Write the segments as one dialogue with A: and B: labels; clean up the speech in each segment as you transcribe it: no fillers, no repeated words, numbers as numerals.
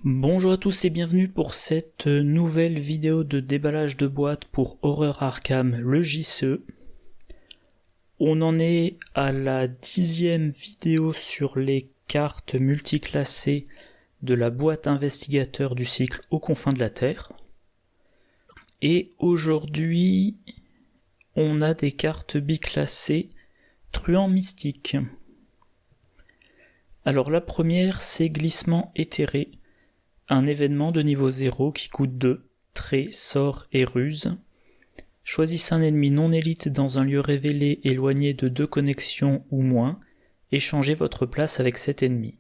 A: Bonjour à tous et bienvenue pour cette nouvelle vidéo de déballage de boîtes pour Horror Arkham, le JCE. On en est à la 10e vidéo sur les cartes multiclassées de la boîte investigateur du cycle Aux confins de la Terre. Et aujourd'hui, on a des cartes biclassées truands mystiques. Alors la première, c'est glissement éthéré. Un événement de niveau 0 qui coûte 2, trait, sort et ruse. Choisissez un ennemi non élite dans un lieu révélé éloigné de 2 connexions ou moins, et changez votre place avec cet ennemi.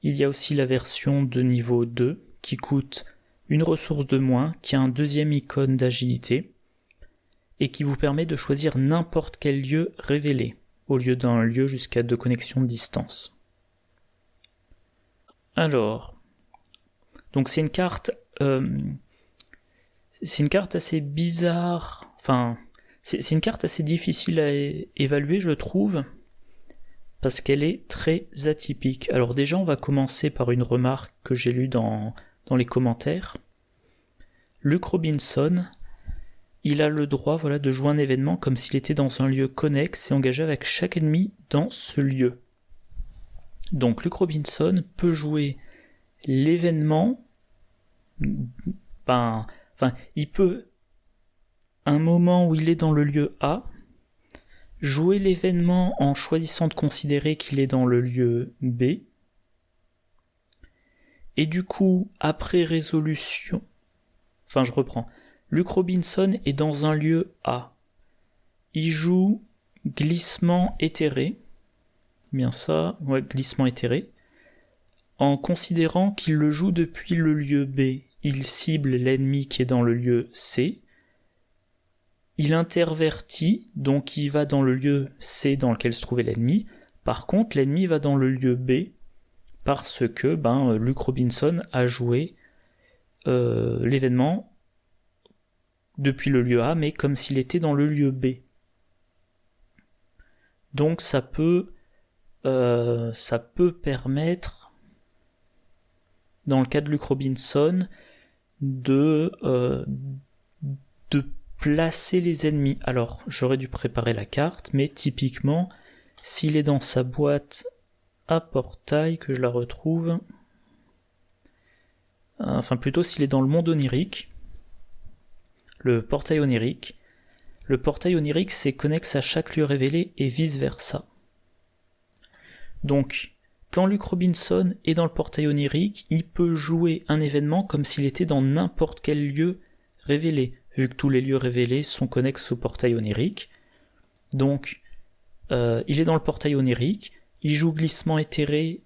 A: Il y a aussi la version de niveau 2 qui coûte une ressource de moins, qui a un deuxième icône d'agilité, et qui vous permet de choisir n'importe quel lieu révélé, au lieu d'un lieu jusqu'à 2 connexions de distance. Alors, donc c'est une carte assez bizarre, enfin, c'est une carte assez difficile à évaluer, je trouve, parce qu'elle est très atypique. Alors déjà, on va commencer par une remarque que j'ai lue dans les commentaires. Luke Robinson, il a le droit de jouer un événement comme s'il était dans un lieu connexe et engagé avec chaque ennemi dans ce lieu. Donc Luke Robinson peut jouer l'événement, il peut, à un moment où il est dans le lieu A, jouer l'événement en choisissant de considérer qu'il est dans le lieu B, et du coup, après résolution, Luke Robinson est dans un lieu A. Il joue glissement éthéré, glissement éthéré. En considérant qu'il le joue depuis le lieu B, il cible l'ennemi qui est dans le lieu C. Il intervertit, donc il va dans le lieu C dans lequel se trouvait l'ennemi. Par contre, l'ennemi va dans le lieu B parce que Luke Robinson a joué l'événement depuis le lieu A, mais comme s'il était dans le lieu B. Donc ça peut permettre, dans le cas de Luke Robinson, de placer les ennemis. Alors, j'aurais dû préparer la carte, mais typiquement, s'il est dans sa boîte à portail, que je la retrouve, s'il est dans le monde onirique, le portail onirique c'est connexe à chaque lieu révélé et vice versa. Donc, quand Luke Robinson est dans le portail onirique, il peut jouer un événement comme s'il était dans n'importe quel lieu révélé, vu que tous les lieux révélés sont connexes au portail onirique. Donc, il est dans le portail onirique, il joue glissement éthéré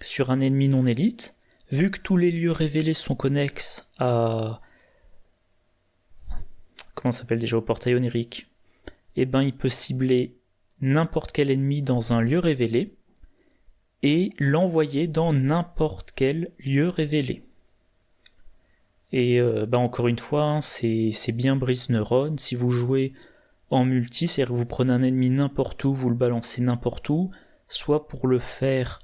A: sur un ennemi non élite. Vu que tous les lieux révélés sont connexes à... au portail onirique, il peut cibler n'importe quel ennemi dans un lieu révélé et l'envoyer dans n'importe quel lieu révélé. Et encore une fois, c'est bien brise-neurones. Si vous jouez en multi, c'est-à-dire que vous prenez un ennemi n'importe où, vous le balancez n'importe où, soit pour le faire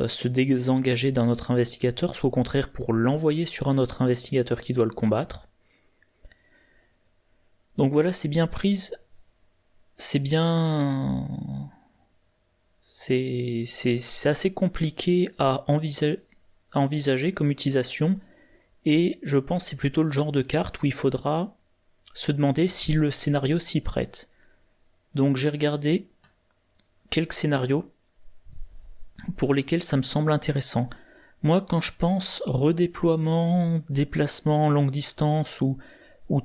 A: se désengager d'un autre investigateur, soit au contraire pour l'envoyer sur un autre investigateur qui doit le combattre. Donc voilà, c'est bien prise, c'est assez compliqué à envisager comme utilisation, et je pense que c'est plutôt le genre de carte où il faudra se demander si le scénario s'y prête. Donc j'ai regardé quelques scénarios pour lesquels ça me semble intéressant. Moi, quand je pense redéploiement, déplacement longue distance ou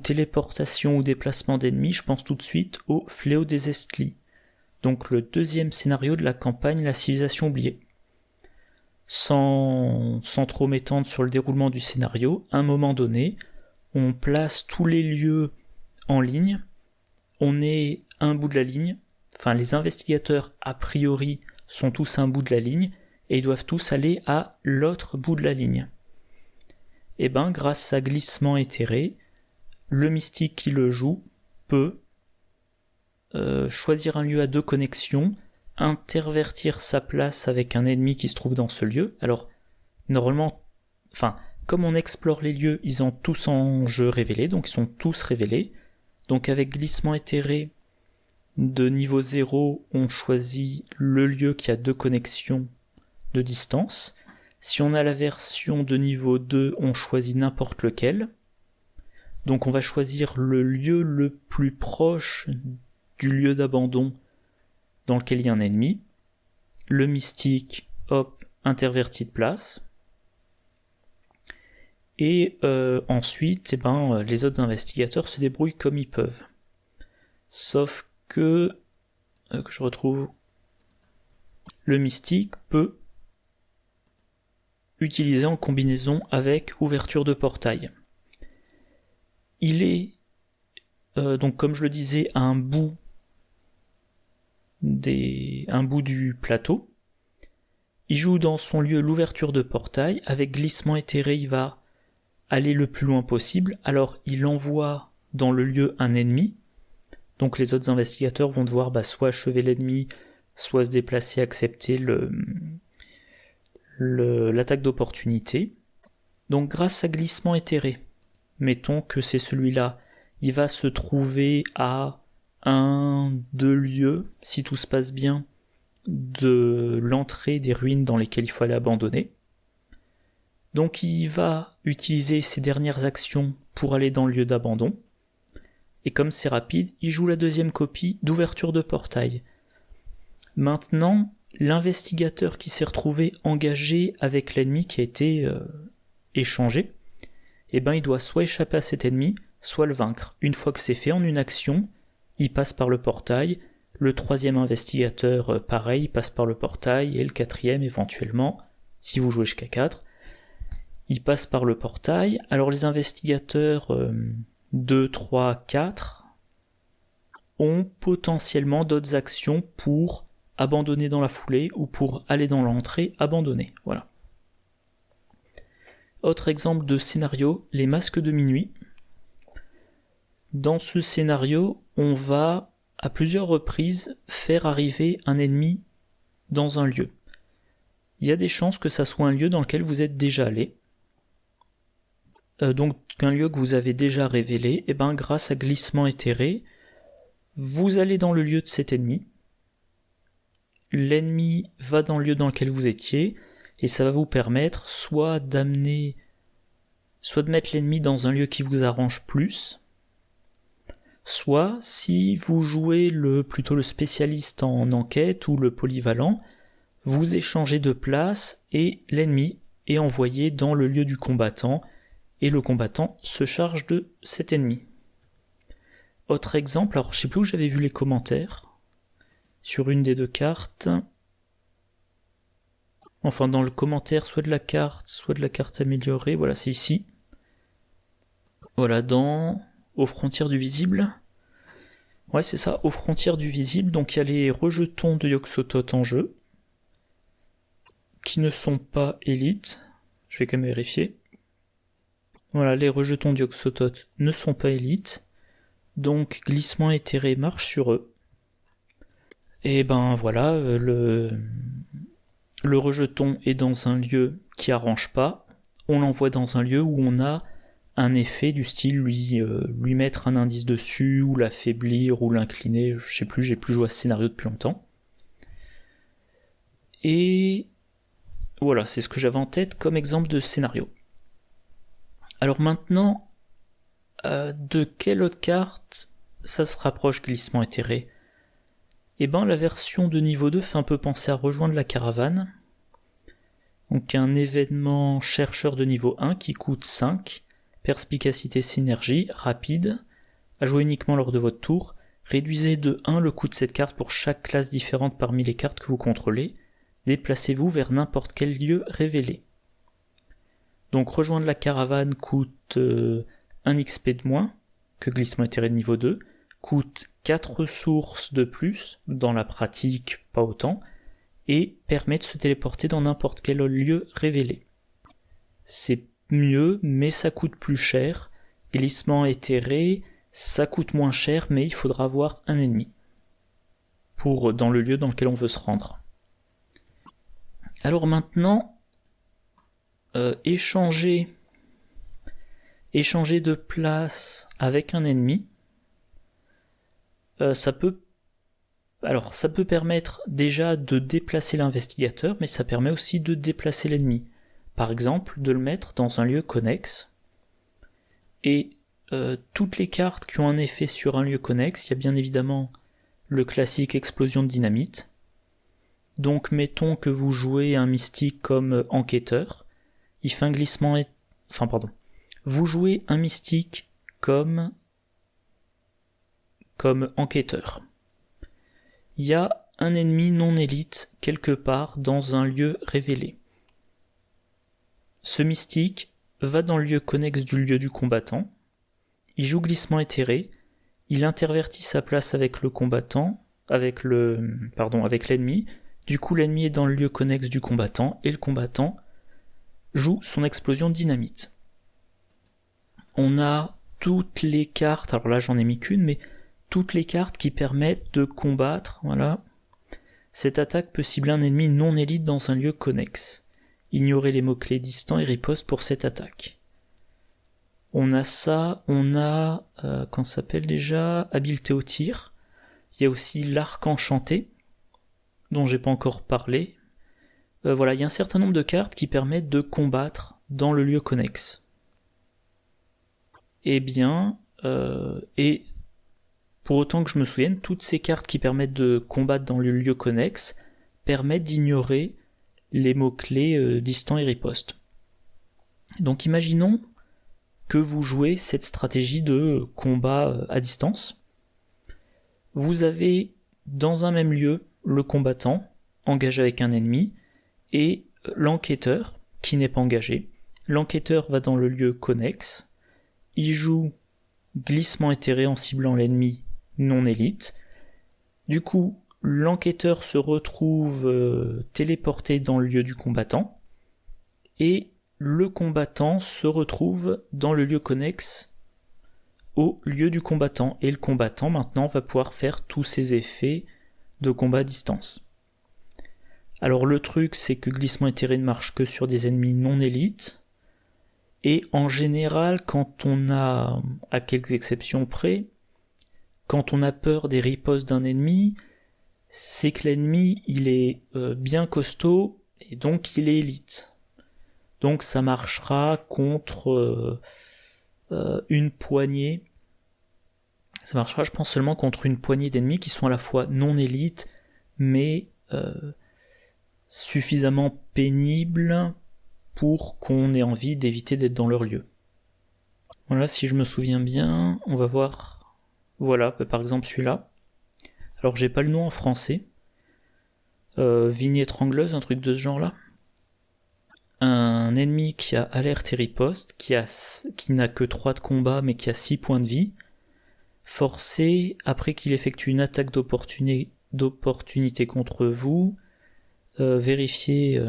A: téléportation ou déplacement d'ennemis, je pense tout de suite au Fléau des Estlis. Donc le deuxième scénario de la campagne La Civilisation oubliée. Sans trop m'étendre sur le déroulement du scénario, à un moment donné, on place tous les lieux en ligne, on est à un bout de la ligne, les investigateurs a priori sont tous à un bout de la ligne, et ils doivent tous aller à l'autre bout de la ligne. Et grâce à glissement éthéré, le mystique qui le joue peut choisir un lieu à 2 connexions, intervertir sa place avec un ennemi qui se trouve dans ce lieu. Alors, normalement, enfin, comme on explore les lieux, ils ont tous en jeu révélé, donc ils sont tous révélés. Donc avec glissement éthéré de niveau 0, on choisit le lieu qui a 2 connexions de distance. Si on a la version de niveau 2, on choisit n'importe lequel. Donc on va choisir le lieu le plus proche du lieu d'abandon dans lequel il y a un ennemi. Le mystique, hop, interverti de place. Et ensuite, les autres investigateurs se débrouillent comme ils peuvent. Sauf que je retrouve, le mystique peut utiliser en combinaison avec ouverture de portail. Il est, donc comme je le disais, à un bout du plateau. Il joue dans son lieu l'ouverture de portail. Avec glissement éthéré, il va aller le plus loin possible. Alors il envoie dans le lieu un ennemi. Donc les autres investigateurs vont devoir soit achever l'ennemi, soit se déplacer, accepter l'attaque d'opportunité. Donc grâce à glissement éthéré, mettons que c'est celui-là, il va se trouver à 1-2 lieux, si tout se passe bien, de l'entrée des ruines dans lesquelles il faut aller abandonner. Donc il va utiliser ses dernières actions pour aller dans le lieu d'abandon. Et comme c'est rapide, il joue la deuxième copie d'ouverture de portail. Maintenant, l'investigateur qui s'est retrouvé engagé avec l'ennemi qui a été échangé, il doit soit échapper à cet ennemi, soit le vaincre. Une fois que c'est fait en une action, il passe par le portail. Le troisième investigateur, pareil, il passe par le portail, et le quatrième éventuellement, si vous jouez jusqu'à 4, il passe par le portail. Alors les investigateurs 2, 3, 4 ont potentiellement d'autres actions pour abandonner dans la foulée ou pour aller dans l'entrée, abandonner. Voilà. Autre exemple de scénario, les masques de minuit. Dans ce scénario, on va à plusieurs reprises faire arriver un ennemi dans un lieu. Il y a des chances que ça soit un lieu dans lequel vous êtes déjà allé. Donc un lieu que vous avez déjà révélé, grâce à glissement éthéré, vous allez dans le lieu de cet ennemi. L'ennemi va dans le lieu dans lequel vous étiez, et ça va vous permettre soit de mettre l'ennemi dans un lieu qui vous arrange plus, soit, si vous jouez plutôt le spécialiste en enquête ou le polyvalent, vous échangez de place et l'ennemi est envoyé dans le lieu du combattant et le combattant se charge de cet ennemi. Autre exemple, alors je sais plus où j'avais vu les commentaires, sur une des deux cartes, enfin dans le commentaire soit de la carte améliorée, voilà c'est ici, voilà aux frontières du visible. Ouais, c'est ça, aux frontières du visible. Donc il y a les rejetons de Yog-Sothoth en jeu, qui ne sont pas élites. Je vais quand même vérifier. Voilà, les rejetons de Yog-Sothoth ne sont pas élites. Donc glissement éthéré marche sur eux. Et voilà, le rejeton est dans un lieu qui arrange pas. On l'envoie dans un lieu où on a un effet du style lui mettre un indice dessus, ou l'affaiblir, ou l'incliner, je sais plus, j'ai plus joué à ce scénario depuis longtemps. Et voilà, c'est ce que j'avais en tête comme exemple de scénario. Alors maintenant, de quelle autre carte ça se rapproche glissement éthéré ? La version de niveau 2 fait un peu penser à Rejoindre la caravane. Donc un événement chercheur de niveau 1 qui coûte 5, perspicacité synergie, rapide, à jouer uniquement lors de votre tour, réduisez de 1 le coût de cette carte pour chaque classe différente parmi les cartes que vous contrôlez, déplacez-vous vers n'importe quel lieu révélé. Donc rejoindre la caravane coûte 1 XP de moins que glissement éthéré de niveau 2, coûte 4 ressources de plus, dans la pratique pas autant, et permet de se téléporter dans n'importe quel lieu révélé. C'est mieux, mais ça coûte plus cher. Glissement éthéré, ça coûte moins cher, mais il faudra avoir un ennemi dans le lieu dans lequel on veut se rendre. Alors maintenant, échanger de place avec un ennemi, ça peut permettre déjà de déplacer l'investigateur, mais ça permet aussi de déplacer l'ennemi. Par exemple, de le mettre dans un lieu connexe. Et toutes les cartes qui ont un effet sur un lieu connexe, il y a bien évidemment le classique explosion de dynamite. Donc mettons que vous jouez un mystique comme enquêteur, il fait un glissement... Vous jouez un mystique comme enquêteur. Il y a un ennemi non élite quelque part dans un lieu révélé. Ce mystique va dans le lieu connexe du lieu du combattant, il joue glissement éthéré, il intervertit sa place avec le combattant, avec l'ennemi, du coup l'ennemi est dans le lieu connexe du combattant, et le combattant joue son explosion de dynamite. On a toutes les cartes, alors là j'en ai mis qu'une, mais toutes les cartes qui permettent de combattre, voilà. Cette attaque peut cibler un ennemi non élite dans un lieu connexe. Ignorez les mots-clés distant et riposte pour cette attaque. On a ça, comment ça s'appelle déjà, habileté au tir. Il y a aussi l'arc enchanté, dont j'ai pas encore parlé. Voilà, il y a un certain nombre de cartes qui permettent de combattre dans le lieu connexe. Eh bien, et pour autant que je me souvienne, toutes ces cartes qui permettent de combattre dans le lieu connexe permettent d'ignorer les mots-clés distant et riposte. Donc imaginons que vous jouez cette stratégie de combat à distance. Vous avez dans un même lieu le combattant engagé avec un ennemi et l'enquêteur qui n'est pas engagé. L'enquêteur va dans le lieu connexe, il joue glissement éthéré en ciblant l'ennemi non élite. Du coup, l'enquêteur se retrouve téléporté dans le lieu du combattant et le combattant se retrouve dans le lieu connexe au lieu du combattant, et le combattant maintenant va pouvoir faire tous ses effets de combat à distance. Alors le truc, c'est que glissement éthéré ne marche que sur des ennemis non élites, et en général, quand on a, à quelques exceptions près, quand on a peur des ripostes d'un ennemi, c'est que l'ennemi il est bien costaud et donc il est élite. Donc ça marchera contre une poignée. Ça marchera, je pense, seulement contre une poignée d'ennemis qui sont à la fois non élites, mais suffisamment pénibles pour qu'on ait envie d'éviter d'être dans leur lieu. Voilà, si je me souviens bien, on va voir. Voilà, par exemple celui-là. Alors j'ai pas le nom en français. Vigne étrangleuse, un truc de ce genre-là. Un ennemi qui a alerte et riposte, qui n'a que 3 de combat mais qui a 6 points de vie, forcé, après qu'il effectue une attaque d'opportunité contre vous, vérifiez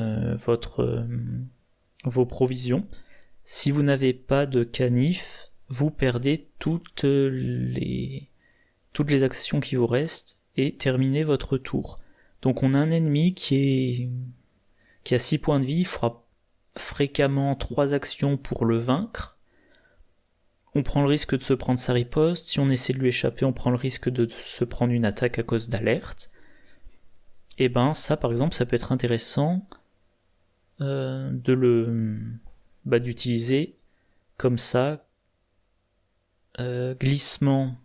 A: vos provisions. Si vous n'avez pas de canif, vous perdez toutes les actions qui vous restent et terminez votre tour. Donc on a un ennemi qui a 6 points de vie, il fera fréquemment 3 actions pour le vaincre. On prend le risque de se prendre sa riposte, si on essaie de lui échapper, on prend le risque de se prendre une attaque à cause d'alerte. Et ben ça par exemple, ça peut être intéressant d'utiliser comme ça, glissement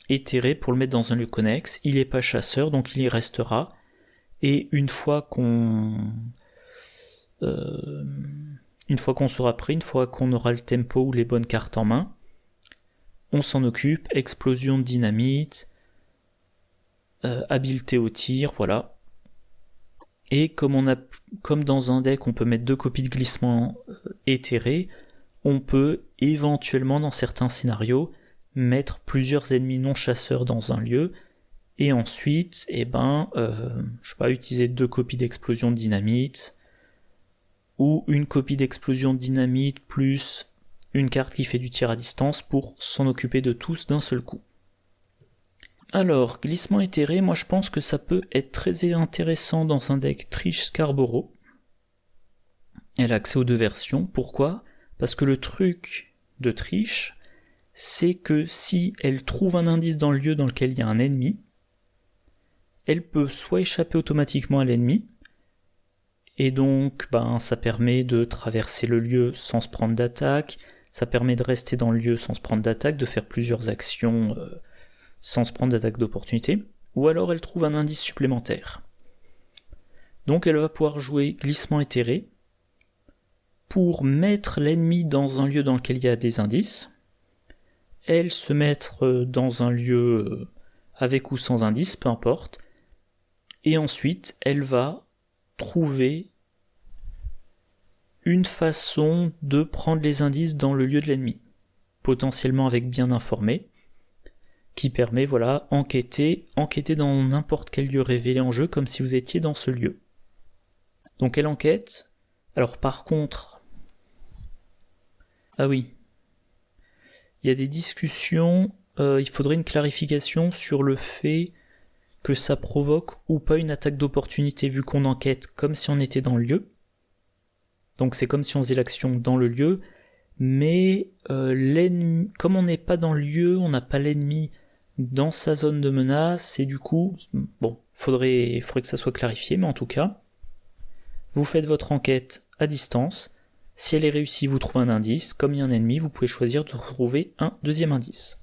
A: éthéré pour le mettre dans un lieu connexe. Il est pas chasseur, donc il y restera. Et une fois qu'on sera prêt, une fois qu'on aura le tempo ou les bonnes cartes en main, on s'en occupe, explosion de dynamite, habileté au tir, voilà. Et comme dans un deck on peut mettre 2 copies de glissement éthéré, on peut éventuellement dans certains scénarios mettre plusieurs ennemis non chasseurs dans un lieu, et ensuite, utiliser 2 copies d'explosion de dynamite, ou une copie d'explosion de dynamite plus une carte qui fait du tir à distance pour s'en occuper de tous d'un seul coup. Alors, glissement éthéré, moi je pense que ça peut être très intéressant dans un deck Trish Scarborough. Elle a accès aux 2 versions. Pourquoi ? Parce que le truc de triche, c'est que si elle trouve un indice dans le lieu dans lequel il y a un ennemi, elle peut soit échapper automatiquement à l'ennemi, et donc ça permet de traverser le lieu sans se prendre d'attaque, ça permet de rester dans le lieu sans se prendre d'attaque, de faire plusieurs actions sans se prendre d'attaque d'opportunité, ou alors elle trouve un indice supplémentaire. Donc elle va pouvoir jouer glissement éthéré pour mettre l'ennemi dans un lieu dans lequel il y a des indices, elle se mettre dans un lieu avec ou sans indice, peu importe, et ensuite elle va trouver une façon de prendre les indices dans le lieu de l'ennemi, potentiellement avec bien informé, qui permet, enquêter dans n'importe quel lieu révélé en jeu, comme si vous étiez dans ce lieu. Donc elle enquête. Alors par contre, il y a des discussions, il faudrait une clarification sur le fait que ça provoque ou pas une attaque d'opportunité vu qu'on enquête comme si on était dans le lieu. Donc c'est comme si on faisait l'action dans le lieu, mais l'ennemi, comme on n'est pas dans le lieu, on n'a pas l'ennemi dans sa zone de menace, et du coup, faudrait que ça soit clarifié, mais en tout cas, vous faites votre enquête à distance. Si elle est réussie, vous trouvez un indice. Comme il y a un ennemi, vous pouvez choisir de trouver un deuxième indice.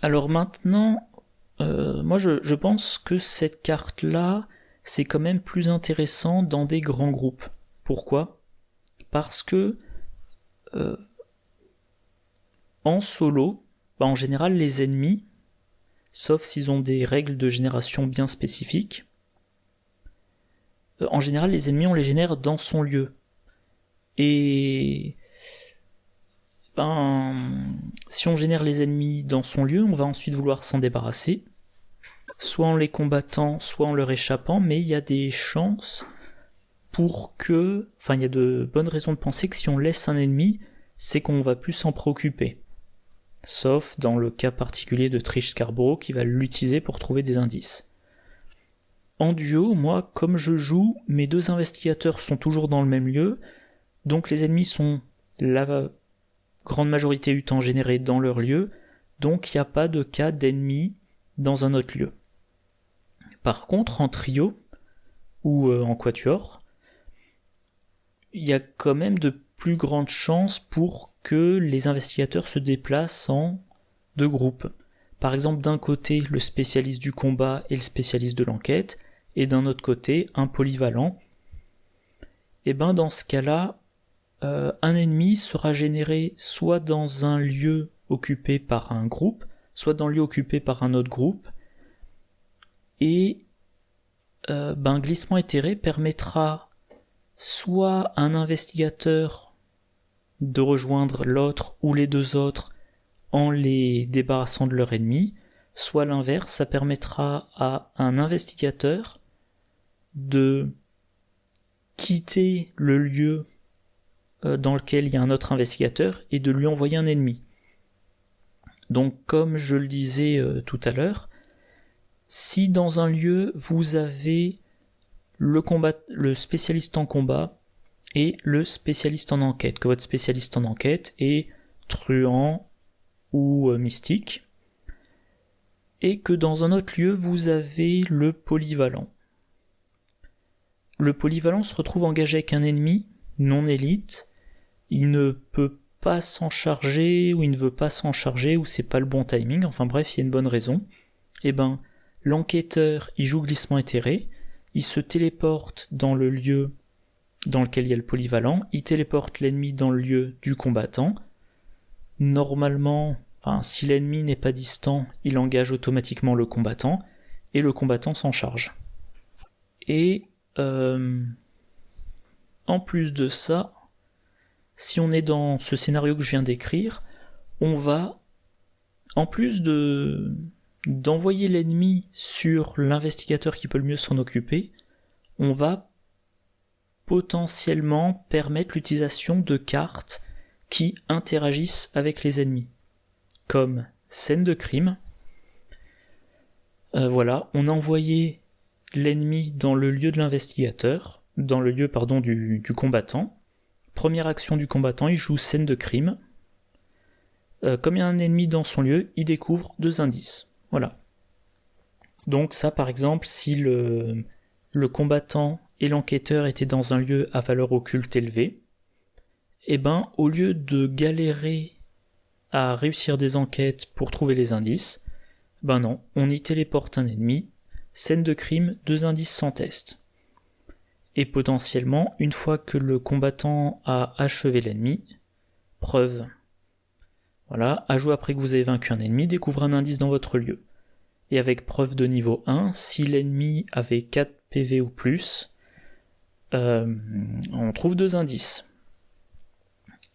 A: Alors maintenant, moi je pense que cette carte-là, c'est quand même plus intéressant dans des grands groupes. Pourquoi ? Parce que en solo, en général les ennemis, sauf s'ils ont des règles de génération bien spécifiques, en général les ennemis on les génère dans son lieu. Et si on génère les ennemis dans son lieu, on va ensuite vouloir s'en débarrasser, soit en les combattant, soit en leur échappant, mais il y a des chances il y a de bonnes raisons de penser que si on laisse un ennemi, c'est qu'on va plus s'en préoccuper. Sauf dans le cas particulier de Trish Scarborough qui va l'utiliser pour trouver des indices. En duo, moi, comme je joue, mes 2 investigateurs sont toujours dans le même lieu, donc les ennemis sont la grande majorité du temps générés dans leur lieu, donc il n'y a pas de cas d'ennemis dans un autre lieu. Par contre, en trio, ou en quatuor, il y a quand même de plus grandes chances pour que les investigateurs se déplacent en 2 groupes. Par exemple, d'un côté, le spécialiste du combat et le spécialiste de l'enquête, et d'un autre côté, un polyvalent. Et dans ce cas-là, un ennemi sera généré soit dans un lieu occupé par un groupe, soit dans le lieu occupé par un autre groupe, et glissement éthéré permettra soit à un investigateur de rejoindre l'autre ou les 2 autres en les débarrassant de leur ennemi, soit l'inverse, ça permettra à un investigateur de quitter le lieu dans lequel il y a un autre investigateur et de lui envoyer un ennemi. Donc comme je le disais tout à l'heure, si dans un lieu vous avez le spécialiste en combat et le spécialiste en enquête, que votre spécialiste en enquête est truand ou mystique, et que dans un autre lieu vous avez le polyvalent. Le polyvalent se retrouve engagé avec un ennemi non élite, il ne peut pas s'en charger, ou il ne veut pas s'en charger, ou c'est pas le bon timing, enfin bref, il y a une bonne raison. L'enquêteur, il joue glissement éthéré, il se téléporte dans le lieu dans lequel il y a le polyvalent, il téléporte l'ennemi dans le lieu du combattant. Normalement, si l'ennemi n'est pas distant, il engage automatiquement le combattant, et le combattant s'en charge. Et en plus de ça, si on est dans ce scénario que je viens d'écrire, on va, en plus d'envoyer l'ennemi sur l'investigateur qui peut le mieux s'en occuper, on va potentiellement permettre l'utilisation de cartes qui interagissent avec les ennemis, comme scène de crime. On a envoyé l'ennemi dans le lieu de l'investigateur, du combattant. Première action du combattant, il joue scène de crime. Comme il y a un ennemi dans son lieu, il découvre 2 indices. Voilà. Donc ça, par exemple, si le combattant et l'enquêteur étaient dans un lieu à valeur occulte élevée, eh ben, au lieu de galérer à réussir des enquêtes pour trouver les indices, ben non, on y téléporte un ennemi, scène de crime, 2 indices sans test. Et potentiellement, une fois que le combattant a achevé l'ennemi, preuve. Voilà, ajout après que vous avez vaincu un ennemi, découvre un indice dans votre lieu. Et avec preuve de niveau 1, si l'ennemi avait 4 PV ou plus, on trouve 2 indices.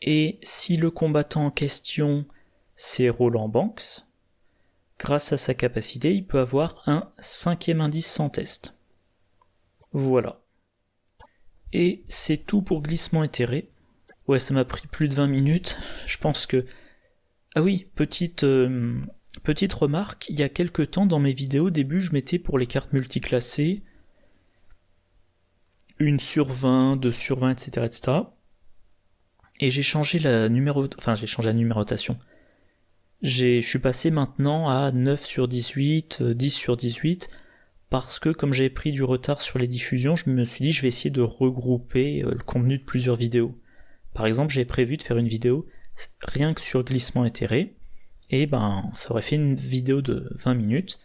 A: Et si le combattant en question c'est Roland Banks, grâce à sa capacité, il peut avoir un 5e indice sans test. Voilà. Et c'est tout pour glissement éthéré. Ouais, ça m'a pris plus de 20 minutes. Je pense que... Ah oui, petite remarque, il y a quelques temps dans mes vidéos, au début, je mettais pour les cartes multiclassées 1 sur 20, 2 sur 20, etc. Et j'ai changé la numérotation. Je suis passé maintenant à 9 sur 18, 10 sur 18, parce que comme j'avais pris du retard sur les diffusions, je me suis dit je vais essayer de regrouper le contenu de plusieurs vidéos. Par exemple, j'avais prévu de faire une vidéo rien que sur glissement éthéré, et ben ça aurait fait une vidéo de 20 minutes,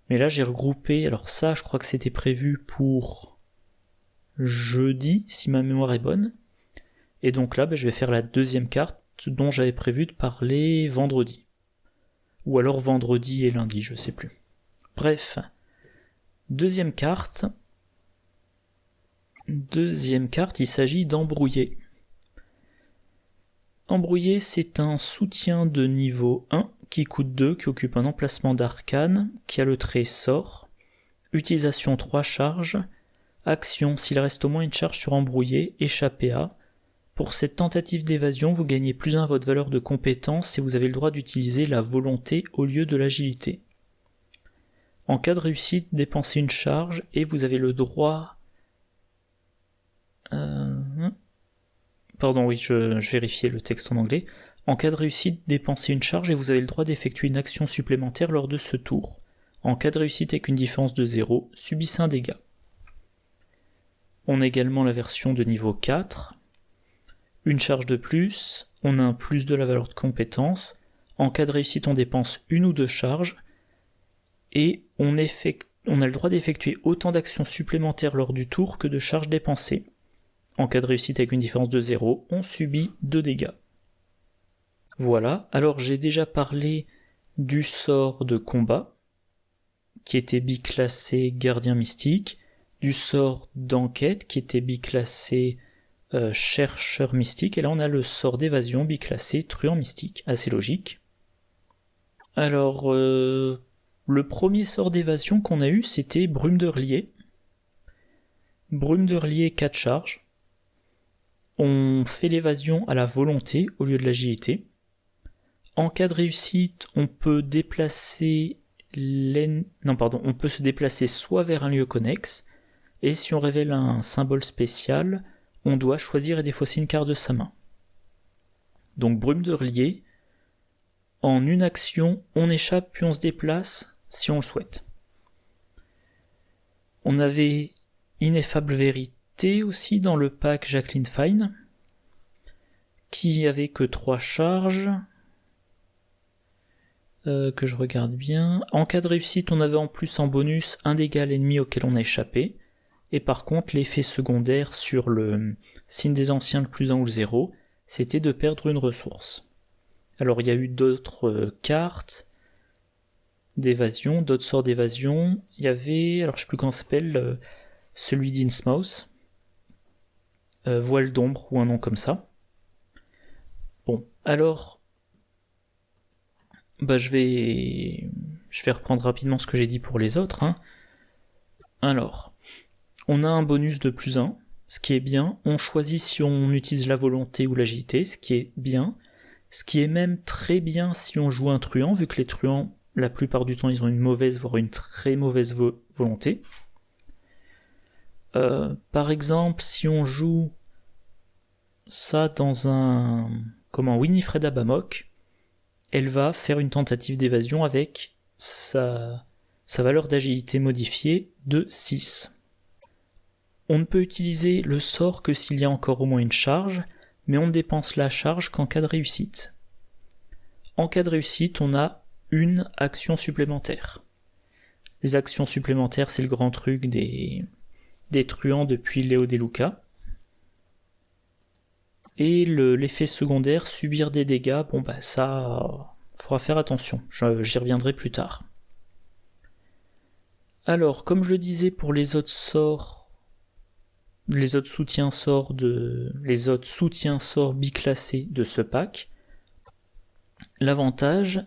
A: mais là j'ai regroupé, alors ça je crois que c'était prévu pour jeudi, si ma mémoire est bonne, et donc là je vais faire la deuxième carte dont j'avais prévu de parler vendredi. Ou alors vendredi et lundi, je sais plus. Bref, deuxième carte, il s'agit d'Embrouillé. Embrouillé, c'est un soutien de niveau 1 qui coûte 2, qui occupe un emplacement d'arcane, qui a le trait sort, utilisation 3 charges, action, s'il reste au moins une charge sur Embrouillé, échappé à. Pour cette tentative d'évasion, vous gagnez plus 1 à votre valeur de compétence et vous avez le droit d'utiliser la volonté au lieu de l'agilité. En cas de réussite, dépensez une charge et vous avez le droit... Pardon, oui, je vérifiais le texte en anglais. En cas de réussite, dépensez une charge et vous avez le droit d'effectuer une action supplémentaire lors de ce tour. En cas de réussite avec une différence de 0, subissez un dégât. On a également la version de niveau 4. Une charge de plus, on a un plus de la valeur de compétence. En cas de réussite, on dépense 1 ou 2 charges. Et on a le droit d'effectuer autant d'actions supplémentaires lors du tour que de charges dépensées. En cas de réussite avec une différence de 0, on subit 2 dégâts. Voilà, alors j'ai déjà parlé du sort de combat, qui était biclassé gardien mystique, du sort d'enquête, qui était biclassé chercheur mystique, et là on a le sort d'évasion biclassé truand mystique, assez logique. Alors, le premier sort d'évasion qu'on a eu, c'était Brume de Relier. Brume de Relier, 4 charges. On fait l'évasion à la volonté au lieu de l'agilité. En cas de réussite, on peut on peut se déplacer soit vers un lieu connexe, et si on révèle un symbole spécial, on doit choisir et défausser une carte de sa main. Donc Brume de Relier, en une action, on échappe puis on se déplace si on le souhaite. On avait Ineffable Vérité aussi dans le pack Jacqueline Fine, qui avait que 3 charges, que je regarde bien. En cas de réussite, on avait en plus en bonus un dégât à l'ennemi auquel on a échappé, et par contre l'effet secondaire sur le signe des anciens le plus 1 ou le 0, c'était de perdre une ressource. Alors il y a eu d'autres cartes d'évasion, d'autres sorts d'évasion. Il y avait, alors je sais plus comment ça s'appelle, celui d'Innsmouth, Voile d'ombre ou un nom comme ça. Bon, alors je vais reprendre rapidement ce que j'ai dit pour les autres. Alors, on a un bonus de plus 1, ce qui est bien. On choisit si on utilise la volonté ou l'agilité, ce qui est bien. Ce qui est même très bien si on joue un truand, vu que les truands, la plupart du temps, ils ont une mauvaise, voire une très mauvaise volonté. Par exemple, si on joue ça dans un Winifred Abamok, elle va faire une tentative d'évasion avec sa valeur d'agilité modifiée de 6. On ne peut utiliser le sort que s'il y a encore au moins une charge, mais on ne dépense la charge qu'en cas de réussite. En cas de réussite, on a une action supplémentaire. Les actions supplémentaires, c'est le grand truc des truands depuis Léo Deluca. Et l'effet secondaire, subir des dégâts, ça, faudra faire attention, j'y reviendrai plus tard. Alors, comme je le disais pour les autres soutiens sorts biclassés de ce pack, l'avantage,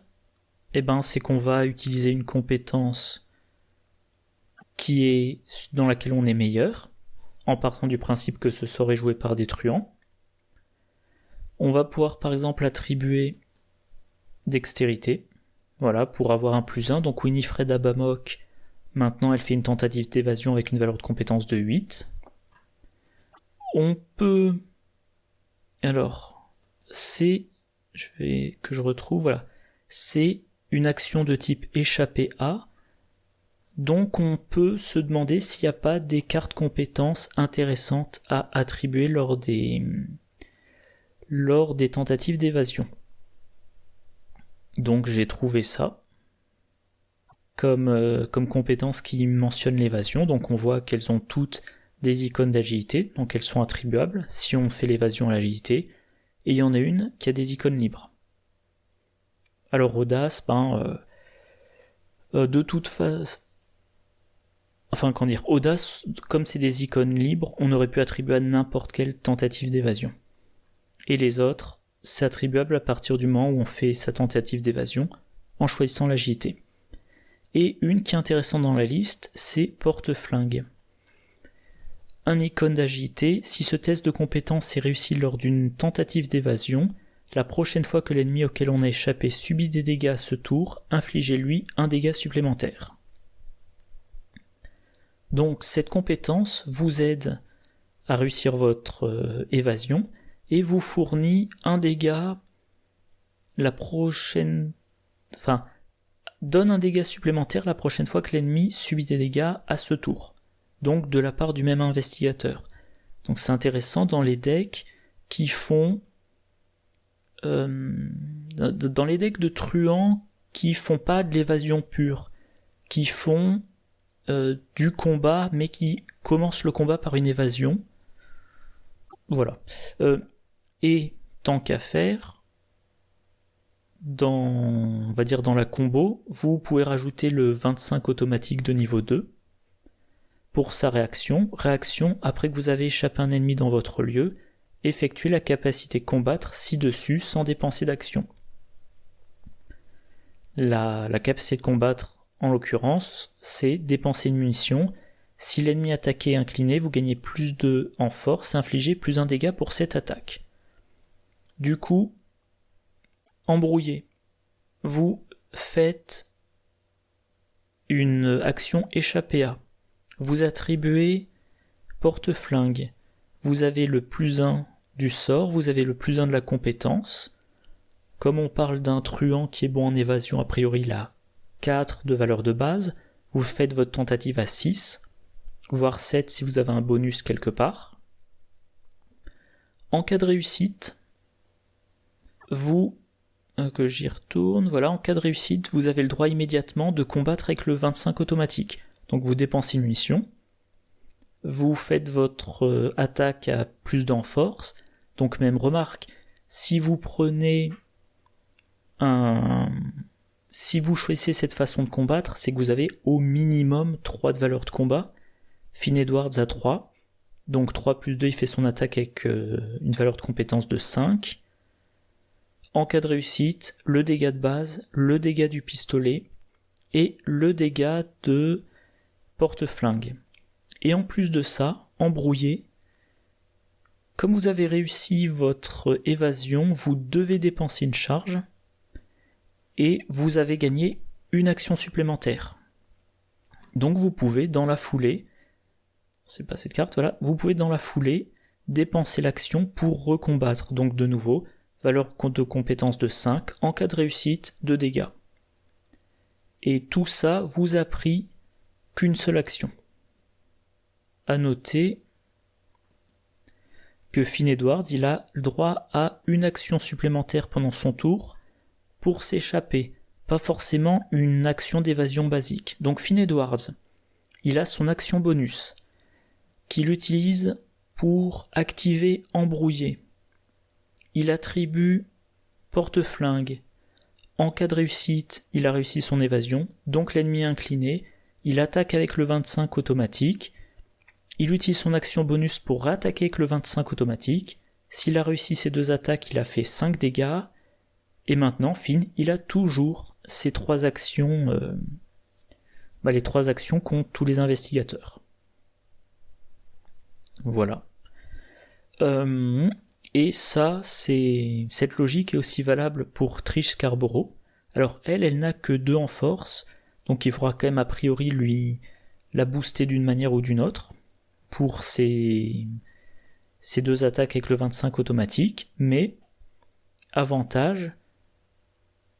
A: c'est qu'on va utiliser une compétence dans laquelle on est meilleur, en partant du principe que ce sort est joué par des truands. On va pouvoir par exemple attribuer dextérité, voilà, pour avoir un +1. Donc Winifred Abamok, maintenant elle fait une tentative d'évasion avec une valeur de compétence de 8. On peut... Alors, c'est une action de type échappée A, donc on peut se demander s'il n'y a pas des cartes compétences intéressantes à attribuer lors des tentatives d'évasion. Donc j'ai trouvé ça comme compétence qui mentionne l'évasion, donc on voit qu'elles ont toutes des icônes d'agilité, donc elles sont attribuables si on fait l'évasion à l'agilité, et il y en a une qui a des icônes libres. Alors audace, de toute façon... audace, comme c'est des icônes libres, on aurait pu attribuer à n'importe quelle tentative d'évasion. Et les autres, c'est attribuable à partir du moment où on fait sa tentative d'évasion en choisissant l'agilité. Et une qui est intéressante dans la liste, c'est porte-flingue. Un icône d'agilité, si ce test de compétence est réussi lors d'une tentative d'évasion, la prochaine fois que l'ennemi auquel on a échappé subit des dégâts à ce tour, infligez-lui un dégât supplémentaire. Donc cette compétence vous aide à réussir votre évasion et vous fournit un dégât donne un dégât supplémentaire la prochaine fois que l'ennemi subit des dégâts à ce tour, donc de la part du même investigateur. Donc c'est intéressant dans les decks qui font dans les decks de truands qui font pas de l'évasion pure, qui font du combat mais qui commencent le combat par une évasion. Voilà. Et tant qu'à faire, dans la combo, vous pouvez rajouter le 25 automatique de niveau 2 pour sa réaction. Réaction, après que vous avez échappé un ennemi dans votre lieu, effectuez la capacité combattre ci-dessus sans dépenser d'action. La capacité de combattre, en l'occurrence, c'est dépenser une munition. Si l'ennemi attaqué est incliné, vous gagnez plus 2 en force, infligez plus 1 dégât pour cette attaque. Du coup, embrouillé. Vous faites une action échappée à. Vous attribuez porte-flingue. Vous avez le +1 du sort, vous avez le +1 de la compétence. Comme on parle d'un truand qui est bon en évasion, a priori il a 4 de valeur de base. Vous faites votre tentative à 6, voire 7 si vous avez un bonus quelque part. En cas de réussite, en cas de réussite, vous avez le droit immédiatement de combattre avec le 25 automatique. Donc vous dépensez une munition, vous faites votre attaque à plus d'en force, donc même remarque, si vous choisissez cette façon de combattre, c'est que vous avez au minimum 3 de valeur de combat. Finn Edwards a 3, donc 3 plus 2 il fait son attaque avec une valeur de compétence de 5. En cas de réussite, le dégât de base, le dégât du pistolet et le dégât de porte-flingue. Et en plus de ça, embrouillé, comme vous avez réussi votre évasion, vous devez dépenser une charge et vous avez gagné une action supplémentaire. Donc vous pouvez, dans la foulée, c'est pas cette carte, voilà, vous pouvez dans la foulée dépenser l'action pour recombattre. Donc de nouveau, valeur de compétence de 5, en cas de réussite, 2 dégâts. Et tout ça vous a pris qu'une seule action. À noter que Finn Edwards, il a le droit à une action supplémentaire pendant son tour pour s'échapper, pas forcément une action d'évasion basique. Donc Finn Edwards, il a son action bonus, qu'il utilise pour activer Embrouiller. Il attribue Porte-Flingue. En cas de réussite, il a réussi son évasion, donc l'ennemi est incliné, il attaque avec le 25 automatique, il utilise son action bonus pour réattaquer avec le 25 automatique, s'il a réussi ses 2 attaques, il a fait 5 dégâts, et maintenant, Finn, il a toujours ces 3 actions, les 3 actions qu'ont tous les investigateurs. Voilà. Et ça, cette logique est aussi valable pour Trish Scarborough. Alors elle n'a que 2 en force, donc il faudra quand même a priori lui la booster d'une manière ou d'une autre pour ses 2 attaques avec le 25 automatique, mais avantage,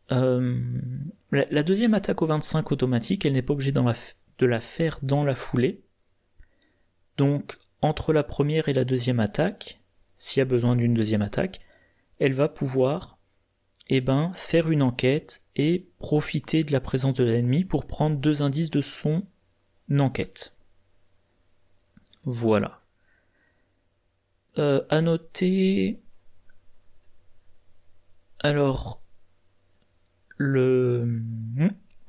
A: la deuxième attaque au 25 automatique, elle n'est pas obligée de la faire dans la foulée, donc entre la première et la deuxième attaque, s'il y a besoin d'une deuxième attaque, elle va pouvoir faire une enquête et profiter de la présence de l'ennemi pour prendre 2 indices de son enquête. Voilà. À noter, alors, le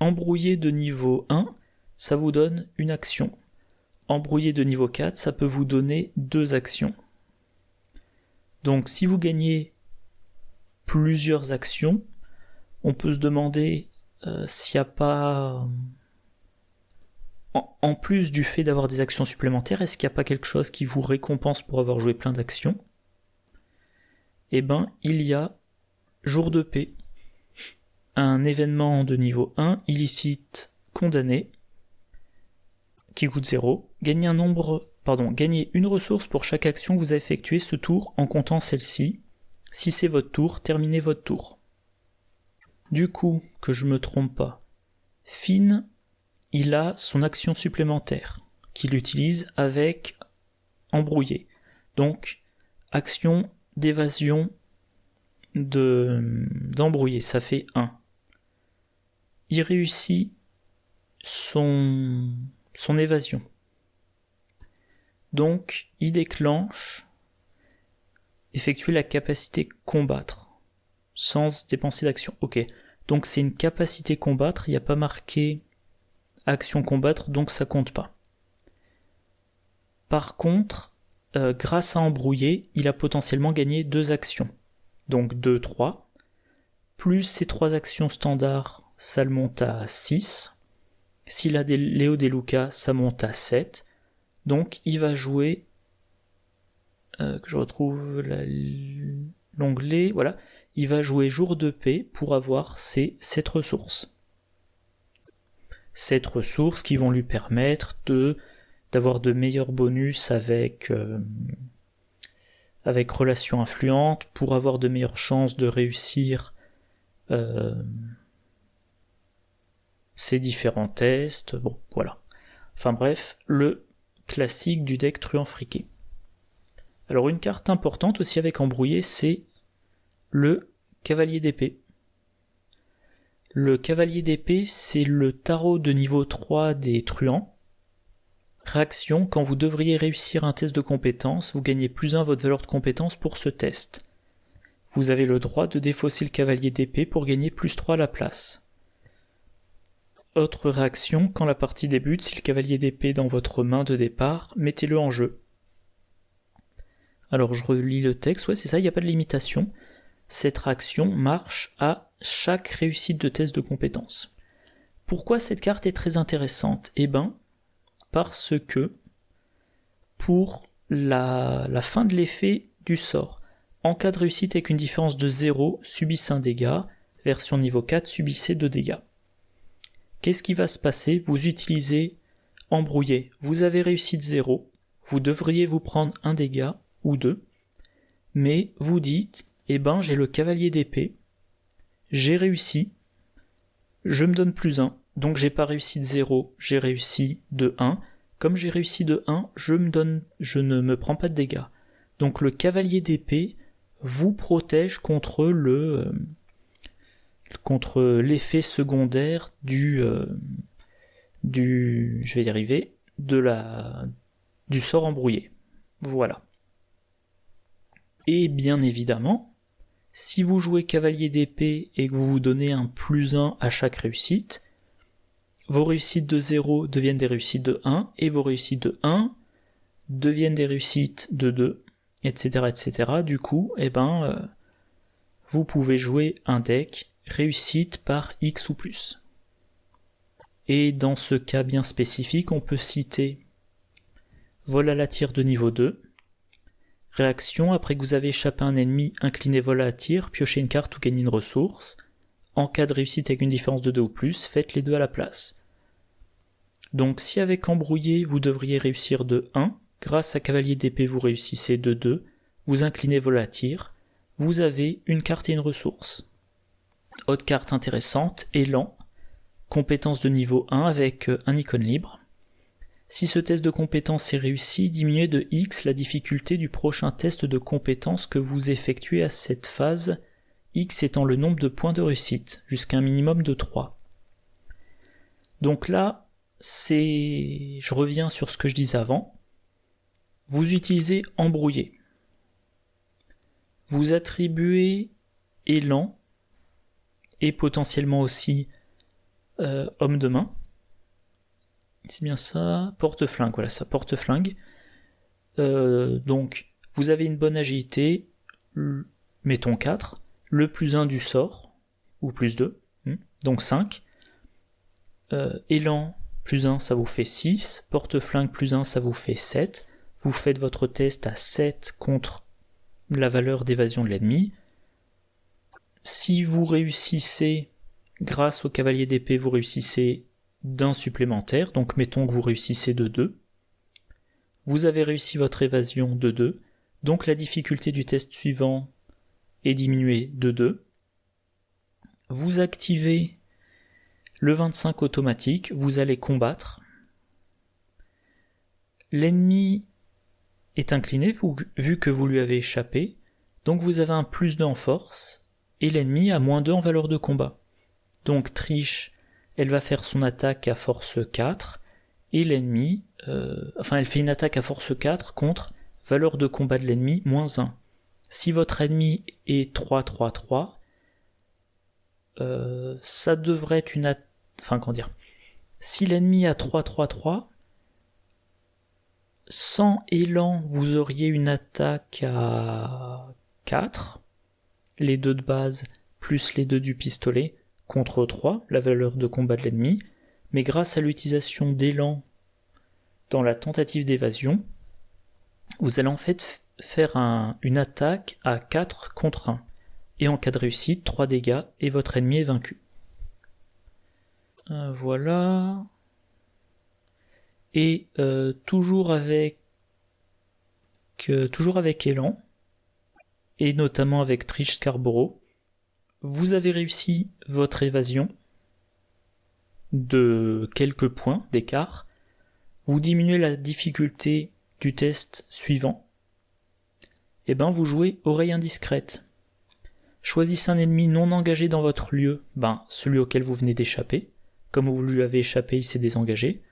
A: embrouillé de niveau 1, ça vous donne une action. Embrouillé de niveau 4, ça peut vous donner 2 actions. Donc si vous gagnez plusieurs actions, on peut se demander s'il n'y a pas, en plus du fait d'avoir des actions supplémentaires, est-ce qu'il n'y a pas quelque chose qui vous récompense pour avoir joué plein d'actions ? Eh ben, il y a Jour de paix, un événement de niveau 1, illicite condamné, qui coûte 0, gagnez une ressource pour chaque action que vous avez effectuée ce tour en comptant celle-ci. Si c'est votre tour, terminez votre tour. Du coup, que je me trompe pas, Finn, il a son action supplémentaire, qu'il utilise avec Embrouillé. Donc, action d'évasion d'Embrouillé, ça fait 1. Il réussit son évasion. Donc, il déclenche, effectuer la capacité combattre, sans dépenser d'action. Ok, donc c'est une capacité combattre, il n'y a pas marqué action combattre, donc ça compte pas. Par contre, grâce à Embrouiller, il a potentiellement gagné 2 actions. Donc 2, 3. Plus ces 3 actions standards, ça le monte à 6. S'il a des Léo De Luca, ça monte à 7. Donc il va jouer, que je retrouve l'onglet, voilà, il va jouer Jour de paix pour avoir ces 7 ressources. 7 ressources qui vont lui permettre d'avoir de meilleurs bonus avec relations influentes, pour avoir de meilleures chances de réussir ces différents tests, bon voilà. Enfin bref, le classique du deck truand friqué. Alors une carte importante aussi avec Embrouillé, c'est le Cavalier d'épée. Le Cavalier d'épée, c'est le tarot de niveau 3 des truands. Réaction, quand vous devriez réussir un test de compétence, vous gagnez +1 à votre valeur de compétence pour ce test. Vous avez le droit de défausser le Cavalier d'épée pour gagner +3 à la place. Autre réaction, quand la partie débute, si le Cavalier d'épée est dans votre main de départ, mettez-le en jeu. Alors je relis le texte, ouais c'est ça, il n'y a pas de limitation. Cette réaction marche à chaque réussite de test de compétence. Pourquoi cette carte est très intéressante ? Eh ben, parce que pour la fin de l'effet du sort, en cas de réussite avec une différence de 0, subissez un dégât, version niveau 4, subissez 2 dégâts. Qu'est-ce qui va se passer ? Vous utilisez Embrouillé, vous avez réussi de 0, vous devriez vous prendre un dégât, ou 2, mais vous dites, eh ben j'ai le cavalier d'épée, j'ai réussi, je me donne plus 1, donc j'ai pas réussi de 0, j'ai réussi de 1, comme j'ai réussi de 1, je ne me prends pas de dégâts. Donc le cavalier d'épée vous protège contre l'effet secondaire je vais y arriver, du sort embrouillé. Voilà. Et bien évidemment, si vous jouez cavalier d'épée et que vous vous donnez un plus 1 à chaque réussite, vos réussites de 0 deviennent des réussites de 1, et vos réussites de 1 deviennent des réussites de 2, etc. etc. Du coup, vous pouvez jouer un deck réussite par X ou plus. Et dans ce cas bien spécifique, on peut citer vol à la tire de niveau 2, réaction, après que vous avez échappé à un ennemi, inclinez vol à la tire, piochez une carte ou gagnez une ressource. En cas de réussite avec une différence de 2 ou plus, faites les deux à la place. Donc si avec embrouillé, vous devriez réussir de 1, grâce à cavalier d'épée vous réussissez de 2, vous inclinez vol à la tire, vous avez une carte et une ressource. Autre carte intéressante, élan, compétence de niveau 1 avec un icône libre. Si ce test de compétence est réussi, diminuez de X la difficulté du prochain test de compétence que vous effectuez à cette phase, X étant le nombre de points de réussite, jusqu'à un minimum de 3. Donc là, je reviens sur ce que je disais avant, vous utilisez embrouillé. Vous attribuez élan, et potentiellement aussi homme de main. C'est bien ça, porte-flingue, voilà ça, porte-flingue. Donc, vous avez une bonne agilité, mettons 4, le plus 1 du sort, ou plus 2, donc 5. Élan, plus 1, ça vous fait 6, porte-flingue, plus 1, ça vous fait 7. Vous faites votre test à 7 contre la valeur d'évasion de l'ennemi. Si vous réussissez, grâce au cavalier d'épée, vous réussissez d'un supplémentaire, donc mettons que vous réussissez de 2. Vous avez réussi votre évasion de 2, donc la difficulté du test suivant est diminuée de 2. Vous activez le 25 automatique, vous allez combattre. L'ennemi est incliné, vu que vous lui avez échappé, donc vous avez un plus 2 en force, et l'ennemi a moins 2 en valeur de combat. Donc triche, elle va faire son attaque à force 4, et l'ennemi, elle fait une attaque à force 4 contre valeur de combat de l'ennemi, moins 1. Si votre ennemi est 3-3-3, ça devrait être une attaque, si l'ennemi a 3-3-3, sans élan, vous auriez une attaque à 4, les 2 de base, plus les 2 du pistolet, contre 3, la valeur de combat de l'ennemi, mais grâce à l'utilisation d'élan dans la tentative d'évasion, vous allez en fait faire une attaque à 4 contre 1, et en cas de réussite, 3 dégâts, et votre ennemi est vaincu. Voilà. Et toujours avec élan, et notamment avec Trish Scarborough, vous avez réussi votre évasion de quelques points d'écart, vous diminuez la difficulté du test suivant, et vous jouez oreille indiscrète. Choisissez un ennemi non engagé dans votre lieu, celui auquel vous venez d'échapper, comme vous lui avez échappé, il s'est désengagé.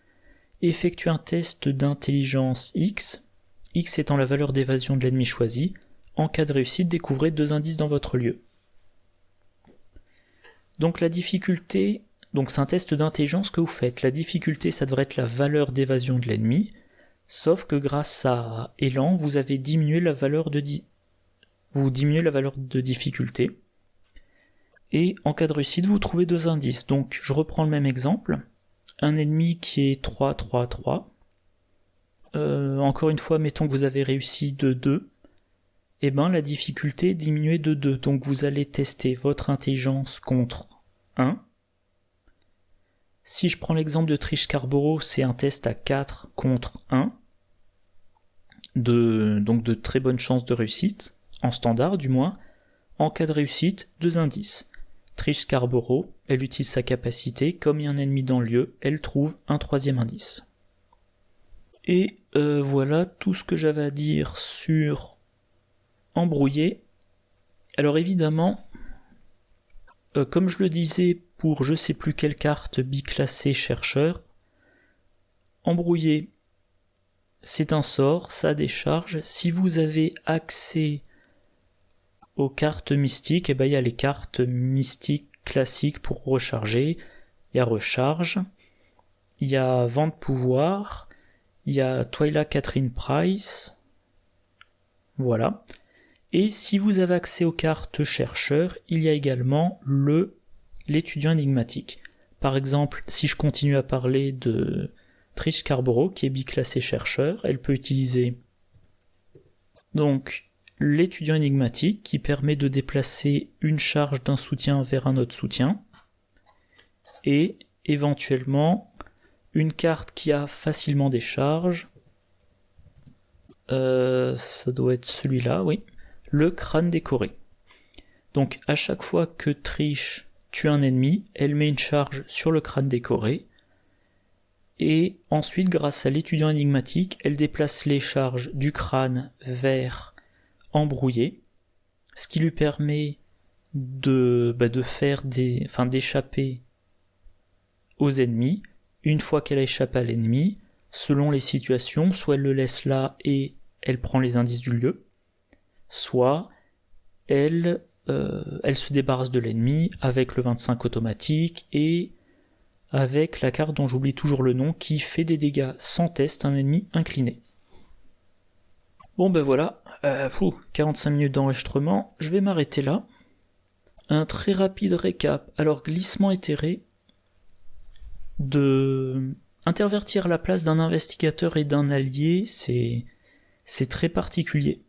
A: Effectuez un test d'intelligence X, X étant la valeur d'évasion de l'ennemi choisi. En cas de réussite, découvrez 2 indices dans votre lieu. Donc la difficulté, c'est un test d'intelligence que vous faites. La difficulté, ça devrait être la valeur d'évasion de l'ennemi, sauf que grâce à élan, vous avez diminué la valeur de difficulté. Et en cas de réussite, vous trouvez 2 indices. Donc je reprends le même exemple. Un ennemi qui est 3-3-3. Encore une fois, mettons que vous avez réussi de 2. La difficulté est diminuée de 2. Donc vous allez tester votre intelligence contre 1. Si je prends l'exemple de Trish Scarborough, c'est un test à 4 contre 1. donc de très bonnes chances de réussite, en standard du moins. En cas de réussite, 2 indices. Trish Scarborough, elle utilise sa capacité, comme il y a un ennemi dans le lieu, elle trouve un 3e indice. Et voilà tout ce que j'avais à dire sur Embrouillé. Alors évidemment, comme je le disais pour je sais plus quelle carte biclassée chercheur, Embrouillé, c'est un sort, ça décharge. Si vous avez accès aux cartes mystiques, et ben il y a les cartes mystiques classiques pour recharger. Il y a recharge, il y a vent de pouvoir, il y a Twyla Catherine Price, voilà. Et si vous avez accès aux cartes chercheurs, il y a également l'étudiant énigmatique. Par exemple, si je continue à parler de Trish Scarborough, qui est biclassée chercheur, elle peut utiliser donc l'étudiant énigmatique qui permet de déplacer une charge d'un soutien vers un autre soutien, et éventuellement une carte qui a facilement des charges, ça doit être celui-là, oui, le crâne décoré. Donc à chaque fois que Trish tue un ennemi, elle met une charge sur le crâne décoré, et ensuite grâce à l'étudiant énigmatique, elle déplace les charges du crâne vers Embrouillé, ce qui lui permet de faire d'échapper aux ennemis. Une fois qu'elle a échappé à l'ennemi, selon les situations, soit elle le laisse là et elle prend les indices du lieu, soit elle se débarrasse de l'ennemi avec le 25 automatique et avec la carte dont j'oublie toujours le nom qui fait des dégâts sans test à un ennemi incliné. Bon ben voilà, 45 minutes d'enregistrement, je vais m'arrêter là. Un très rapide récap. Alors glissement éthéré, intervertir la place d'un investigateur et d'un allié, c'est très particulier.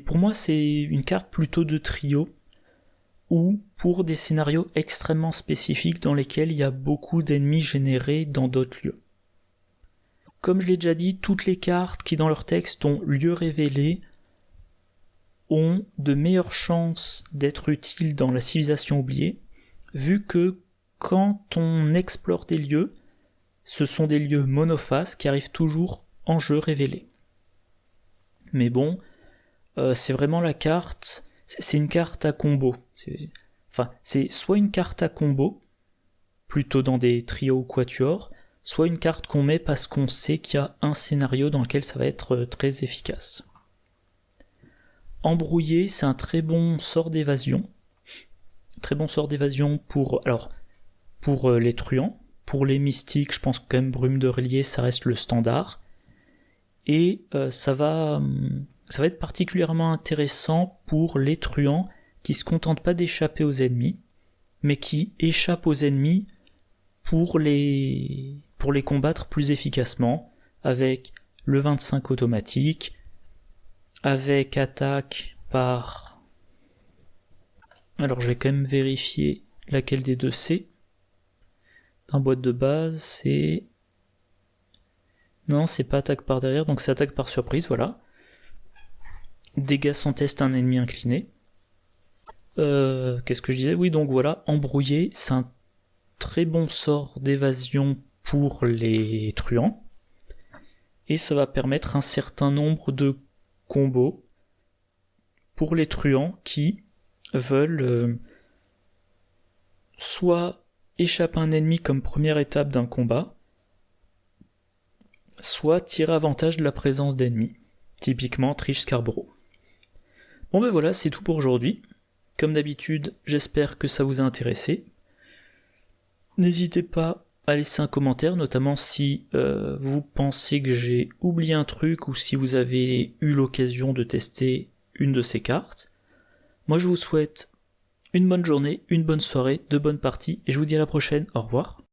A: Pour moi, c'est une carte plutôt de trio, ou pour des scénarios extrêmement spécifiques dans lesquels il y a beaucoup d'ennemis générés dans d'autres lieux. Comme je l'ai déjà dit, toutes les cartes qui dans leur texte ont lieu révélé ont de meilleures chances d'être utiles dans la civilisation oubliée, vu que quand on explore des lieux, ce sont des lieux monophases qui arrivent toujours en jeu révélé. Mais bon, c'est vraiment la carte, c'est une carte à combo. C'est soit une carte à combo, plutôt dans des trios ou quatuors, soit une carte qu'on met parce qu'on sait qu'il y a un scénario dans lequel ça va être très efficace. Embrouillé, c'est un très bon sort d'évasion. Très bon sort d'évasion pour les truands. Pour les mystiques, je pense que quand même Brume de Relier, ça reste le standard. Et ça va être particulièrement intéressant pour les truands qui se contentent pas d'échapper aux ennemis, mais qui échappent aux ennemis pour les combattre plus efficacement, avec le 25 automatique, avec attaque par... Alors je vais quand même vérifier laquelle des deux c'est. Dans boîte de base, c'est... Non, c'est pas attaque par derrière, donc c'est attaque par surprise, voilà. Dégâts sans test à un ennemi incliné. Qu'est-ce que je disais ? Oui, donc voilà, embrouillé, c'est un très bon sort d'évasion pour les truands. Et ça va permettre un certain nombre de combos pour les truands qui veulent soit échapper à un ennemi comme première étape d'un combat, soit tirer avantage de la présence d'ennemis, typiquement Trish Scarborough. Bon ben voilà, c'est tout pour aujourd'hui. Comme d'habitude, j'espère que ça vous a intéressé. N'hésitez pas à laisser un commentaire, notamment si vous pensez que j'ai oublié un truc ou si vous avez eu l'occasion de tester une de ces cartes. Moi je vous souhaite une bonne journée, une bonne soirée, de bonnes parties, et je vous dis à la prochaine, au revoir.